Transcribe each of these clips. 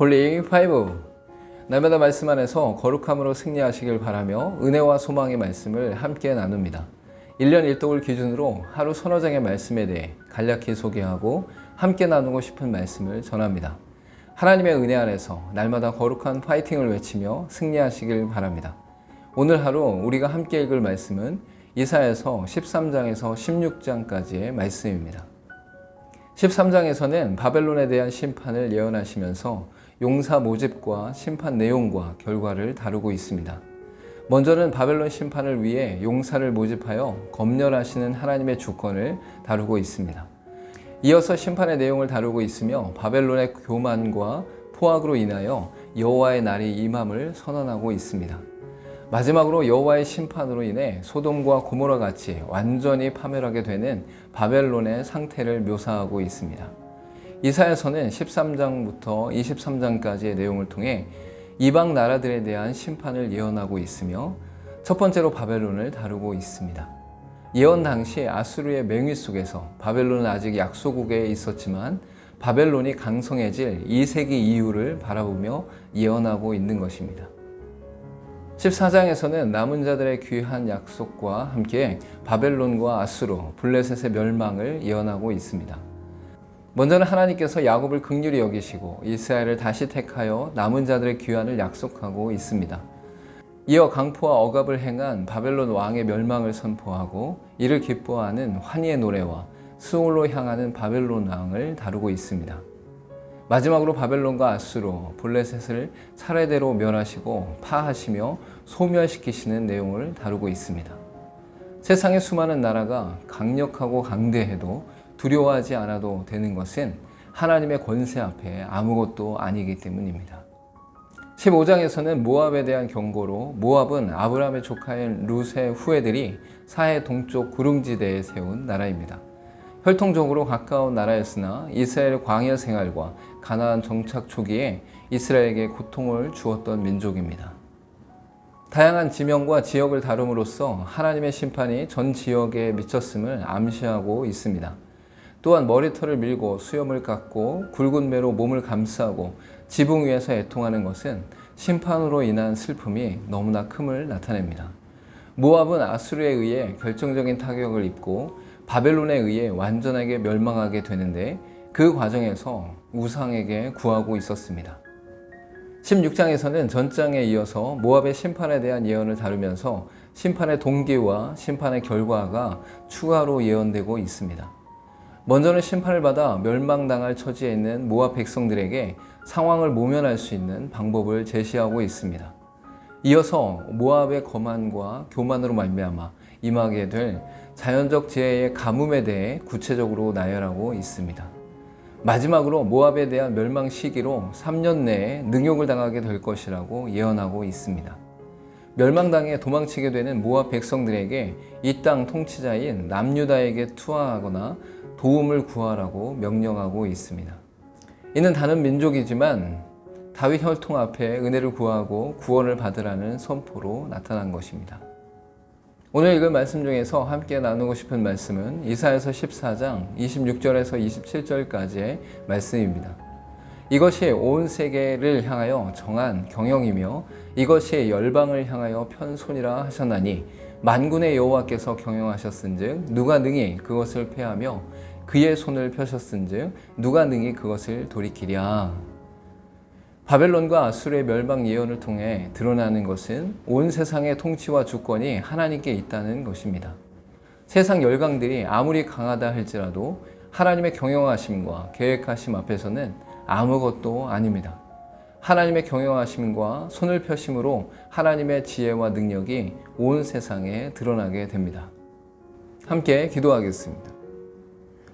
홀리 파이브. 날마다 말씀 안에서 거룩함으로 승리하시길 바라며 은혜와 소망의 말씀을 함께 나눕니다. 1년 1독을 기준으로 하루 서너 장의 말씀에 대해 간략히 소개하고 함께 나누고 싶은 말씀을 전합니다. 하나님의 은혜 안에서 날마다 거룩한 파이팅을 외치며 승리하시길 바랍니다. 오늘 하루 우리가 함께 읽을 말씀은 이사야서 13장에서 16장까지의 말씀입니다. 13장에서는 바벨론에 대한 심판을 예언하시면서 용사 모집과 심판 내용과 결과를 다루고 있습니다. 먼저는 바벨론 심판을 위해 용사를 모집하여 검열하시는 하나님의 주권을 다루고 있습니다. 이어서 심판의 내용을 다루고 있으며 바벨론의 교만과 포악으로 인하여 여호와의 날이 임함을 선언하고 있습니다. 마지막으로 여호와의 심판으로 인해 소돔과 고모라 같이 완전히 파멸하게 되는 바벨론의 상태를 묘사하고 있습니다. 이사야서는 13장부터 23장까지의 내용을 통해 이방 나라들에 대한 심판을 예언하고 있으며 첫 번째로 바벨론을 다루고 있습니다. 예언 당시 아수르의 맹위 속에서 바벨론은 아직 약소국에 있었지만 바벨론이 강성해질 2세기 이후를 바라보며 예언하고 있는 것입니다. 14장에서는 남은 자들의 귀한 약속과 함께 바벨론과 아수르, 블레셋의 멸망을 예언하고 있습니다. 먼저는 하나님께서 야곱을 긍휼히 여기시고 이스라엘을 다시 택하여 남은 자들의 귀환을 약속하고 있습니다. 이어 강포와 억압을 행한 바벨론 왕의 멸망을 선포하고 이를 기뻐하는 환희의 노래와 스올로 향하는 바벨론 왕을 다루고 있습니다. 마지막으로 바벨론과 아수르, 블레셋을 차례대로 멸하시고 파하시며 소멸시키시는 내용을 다루고 있습니다. 세상의 수많은 나라가 강력하고 강대해도 두려워하지 않아도 되는 것은 하나님의 권세 앞에 아무것도 아니기 때문입니다. 15장에서는 모압에 대한 경고로 모압은 아브라함의 조카인 룻의 후예들이 사해 동쪽 구릉지대에 세운 나라입니다. 혈통적으로 가까운 나라였으나 이스라엘의 광야 생활과 가나안 정착 초기에 이스라엘에게 고통을 주었던 민족입니다. 다양한 지명과 지역을 다룸으로써 하나님의 심판이 전 지역에 미쳤음을 암시하고 있습니다. 또한 머리털을 밀고 수염을 깎고 굵은 매로 몸을 감싸고 지붕 위에서 애통하는 것은 심판으로 인한 슬픔이 너무나 큼을 나타냅니다. 모압은 아수르에 의해 결정적인 타격을 입고 바벨론에 의해 완전하게 멸망하게 되는데 그 과정에서 우상에게 구하고 있었습니다. 16장에서는 전장에 이어서 모압의 심판에 대한 예언을 다루면서 심판의 동기와 심판의 결과가 추가로 예언되고 있습니다. 먼저는 심판을 받아 멸망당할 처지에 있는 모압 백성들에게 상황을 모면할 수 있는 방법을 제시하고 있습니다. 이어서 모압의 거만과 교만으로 말미암아 임하게 될 자연적 재해의 가뭄에 대해 구체적으로 나열하고 있습니다. 마지막으로 모압에 대한 멸망 시기로 3년 내에 능욕을 당하게 될 것이라고 예언하고 있습니다. 멸망당해 도망치게 되는 모압 백성들에게 이 땅 통치자인 남유다에게 투하하거나 도움을 구하라고 명령하고 있습니다. 이는 다른 민족이지만 다윗 혈통 앞에 은혜를 구하고 구원을 받으라는 선포로 나타난 것입니다. 오늘 읽을 말씀 중에서 함께 나누고 싶은 말씀은 이사야서 14장 26절에서 27절까지의 말씀입니다. 이것이 온 세계를 향하여 정한 경영이며 이것이 열방을 향하여 편손이라 하셨나니 만군의 여호와께서 경영하셨은즉 누가 능히 그것을 패하며 그의 손을 펴셨은즉 누가 능히 그것을 돌이키랴. 바벨론과 아수르의 멸망 예언을 통해 드러나는 것은 온 세상의 통치와 주권이 하나님께 있다는 것입니다. 세상 열강들이 아무리 강하다 할지라도 하나님의 경영하심과 계획하심 앞에서는 아무것도 아닙니다. 하나님의 경영하심과 손을 펴심으로 하나님의 지혜와 능력이 온 세상에 드러나게 됩니다. 함께 기도하겠습니다.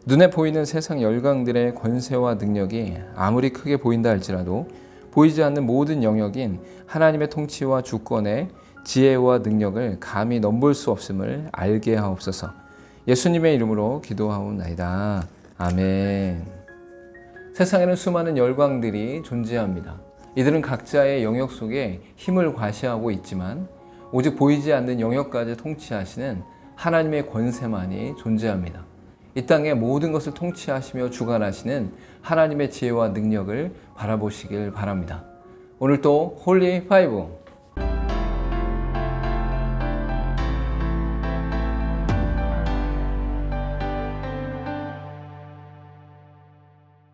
눈에 보이는 세상 열강들의 권세와 능력이 아무리 크게 보인다 할지라도 보이지 않는 모든 영역인 하나님의 통치와 주권의 지혜와 능력을 감히 넘볼 수 없음을 알게 하옵소서. 예수님의 이름으로 기도하옵나이다. 아멘. 세상에는 수많은 열강들이 존재합니다. 이들은 각자의 영역 속에 힘을 과시하고 있지만 오직 보이지 않는 영역까지 통치하시는 하나님의 권세만이 존재합니다. 이 땅의 모든 것을 통치하시며 주관하시는 하나님의 지혜와 능력을 바라보시길 바랍니다. 오늘 또 홀리 5